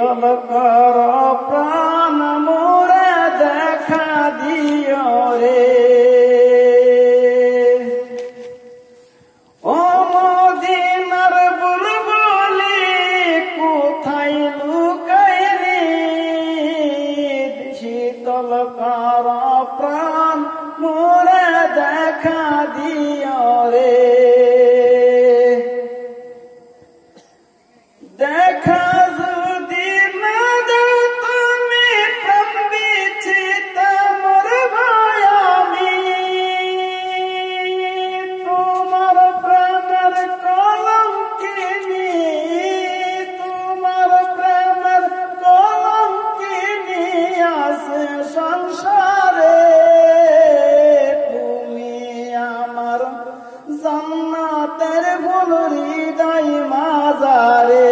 শীতল কর প্রাণ মোরে দেখা দিও রে। ও মদিনার বুলবুলি কোথায় লুকাইলি, শীতল কর প্রাণ মোরে দেখা দিও রে। দেখা যদি না দাও তুমি প্রাণ বিচ্ছিত মোর ভাই আমি, তোমার প্রেমের কলঙ্কিনী, তোমার প্রেমের কলঙ্কিনী আছে সংসারে। তুমি আমার জান্নাতের ফুল হৃদয় মাজারে।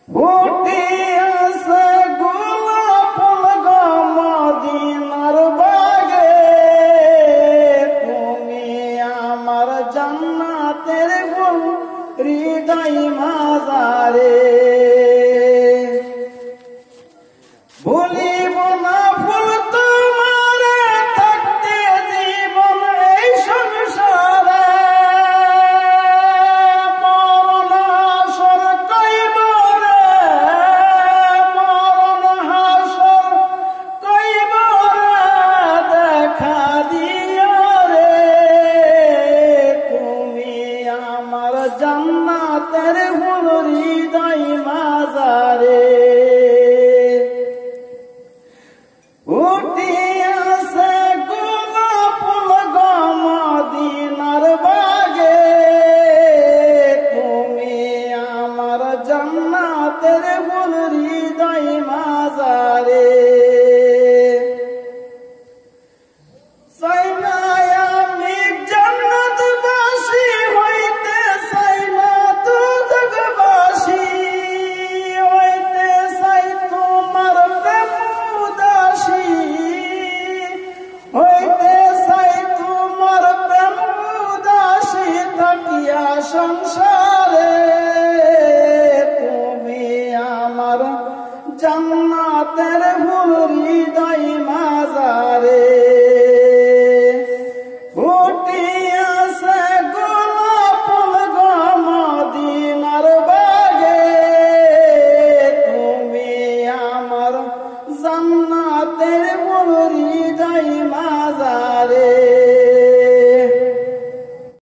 ফুটি আছে গোলাপ গো মদিনার বাগে, তুমি আমার জান্নাতের ফুল হৃদয় মাজারে। ভুলিব না ফুল তোমারে থাকতে জীবন এই সংসারে। মরণ হাসর কইব রে, মরণ হাসর কইব রে, দেখা দিও রে। তুমি আমার জান্নাতের ফুল হৃদয় মাজারে। উঠি আছে গোলাপ গো মদিনার বাগে, তুমি আমার জান্নাতের ফুল হৃদয় মাজারে। চাই না আমি জান্নাতবাসী হইতে, চাই না দুজকবাসী হইতে, চাই তোমার প্রেম উদাসী হইতে, চাই তোমার প্রেম উদাসী থাকিয়া সংসারে। তুমি আমার জান্নাতের